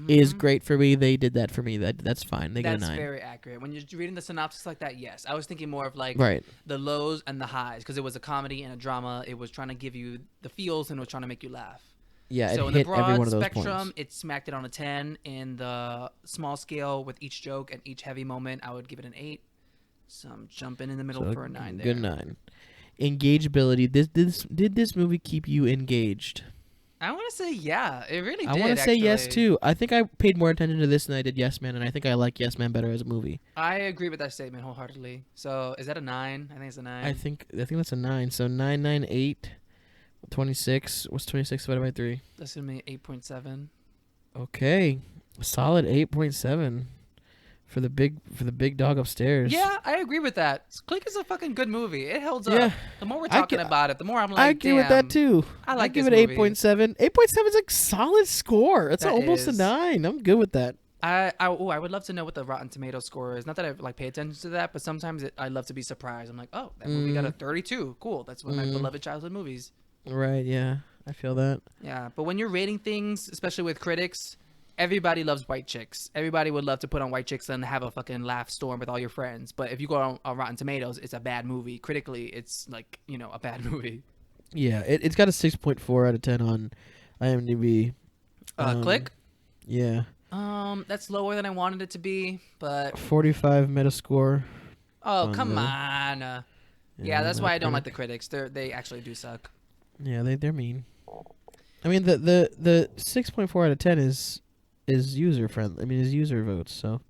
is Mhm. great for me. They did that for me. That's fine. They get a That's 9. very accurate. When you're reading the synopsis like that, yes. I was thinking more of like Right. the lows and the highs because it was a comedy and a drama. It was trying to give you the feels and it was trying to make you laugh. Yeah, So it in the hit every broad one of those spectrum, points. it smacked it on a 10. In the small scale, with each joke and each heavy moment, I would give it an 8. So I'm jumping in the middle So for a 9 there. good 9. Engageability. Did this movie keep you engaged? I want to say yeah. It really I did, want to say yes actually. too. I think I paid more attention to this than I did Yes Man, and I think I like Yes Man better as a movie. I agree with that statement wholeheartedly. So is that a 9? I think it's a 9. I think that's a 9. So 998, 26. What's 26 divided by 3? That's going to be 8.7. Okay, solid 8.7 for the big dog upstairs. Yeah, I agree with that. Click is a fucking good movie. It holds Yeah. up. The more we're talking about it, the more I'm like, I agree with that too. I like give this it movie. 8.7. 8.7 is a solid score. It's That almost is. a 9. I'm good with that. I would love to know what the Rotten Tomato score is. Not that I like pay attention to that, but sometimes I love to be surprised. I'm like, oh, that movie got a 32. Cool. That's one of my beloved childhood movies. Right? Yeah, I feel that. Yeah, but when you're rating things, especially with critics, everybody loves white chicks. Everybody would love to put on white chicks and have a fucking laugh storm with all your friends. But if you go on Rotten Tomatoes, it's a bad movie. Critically, it's like, a bad movie. Yeah, it's got a 6.4 out of 10 on IMDb. Click. Yeah. That's lower than I wanted it to be, but 45 Metascore. come the- on. Yeah, that's why I don't like the Metacritic. critics. They actually do suck. Yeah, they're mean. I mean, the 6.4 out of 10 is user friendly. I mean, is user votes. So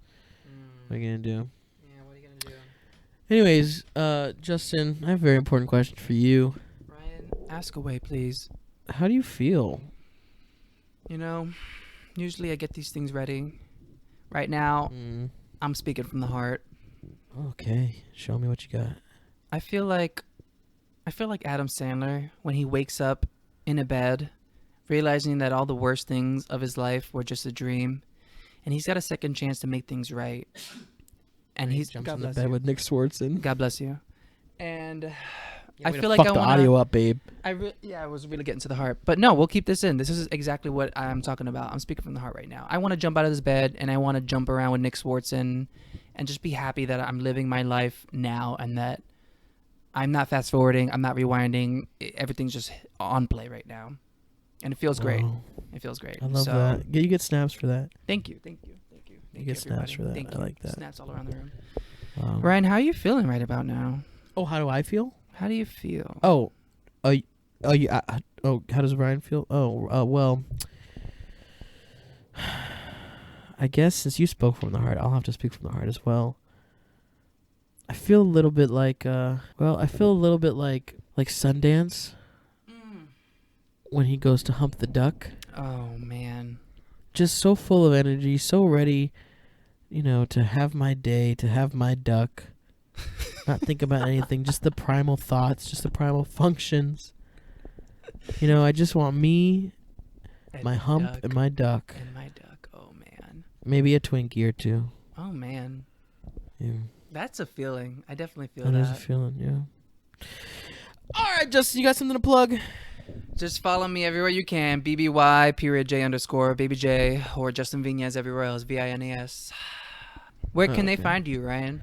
what are you gonna do? Yeah, what are you gonna do? Anyways, Justin, I have a very important question for you. Ryan, ask away, please. How do you feel? Usually I get these things ready. Right now, I'm speaking from the heart. Okay, show me what you got. I feel like Adam Sandler when he wakes up in a bed, realizing that all the worst things of his life were just a dream, and he's got a second chance to make things right. And he's Jumps God in the bless bed you. with Nick Swartzen. God bless you. And Yeah, I way to feel like fuck I the wanna, audio up, babe. I was really getting to the heart. But no, we'll keep this in. This is exactly what I'm talking about. I'm speaking from the heart right now. I want to jump out of this bed and I want to jump around with Nick Swartzen and just be happy that I'm living my life now and that I'm not fast forwarding. I'm not rewinding. Everything's just on play right now. And it feels great. Wow. It feels great. I love So, that. You get snaps for that. Thank you. Thank You get snaps everybody. for that. Thank I you. like that. Snaps all around the room. Wow. Ryan, how are you feeling right about now? Oh, how do I feel? How do you feel? Oh, how does Brian feel? Well, I guess since you spoke from the heart, I'll have to speak from the heart as well. I feel a little bit like, like Sundance when he goes to hump the duck. Oh, man. Just so full of energy, so ready, to have my day, to have my duck. Not think about anything, just the primal thoughts, just the primal functions. I just want me, And my hump, duck. and my duck. And my duck. Oh, man. Maybe a Twinkie or two. Oh, man. Yeah. That's a feeling. I definitely feel That that. is a feeling, yeah. All right, Justin, you got something to plug? Just follow me everywhere you can. BBY_J_ Baby J, or Justin Vinez everywhere else. VINES. Where can they Okay. find you, Ryan?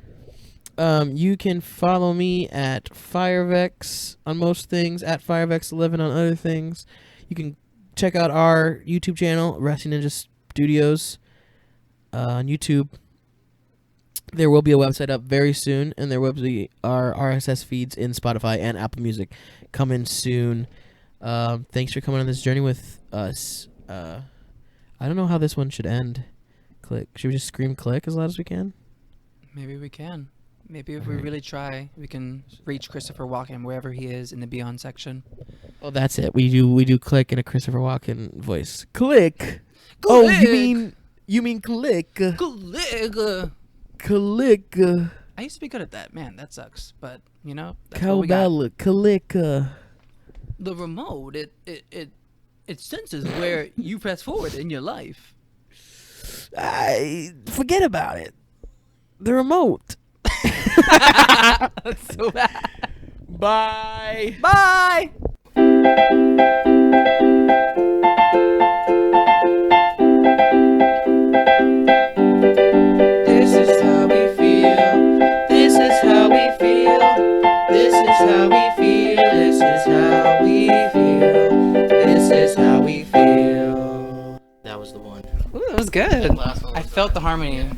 You can follow me at Firevex on most things, at Firevex11 on other things. You can check out our YouTube channel, Resting Ninja Studios, on YouTube. There will be a website up very soon, and there will be our RSS feeds in Spotify and Apple Music coming soon. Thanks for coming on this journey with us. I don't know how this one should end. Click. Should we just scream click as loud as we can? Maybe we can. Maybe if we Alright. really try, we can reach Christopher Walken wherever he is in the Beyond section. Oh, that's it. We do click in a Christopher Walken voice. Click. Oh, you mean click. Click. Click. I used to be good at that. Man, that sucks. But, that's what we got. Cowbell. Click. The remote, it senses where you press forward in your life. Forget about it. The remote. That's so bad. Bye. Bye. This is how we feel. This is how we feel. This is how we feel. This is how we feel. This is how we feel. was good. last one I was felt better. the harmony.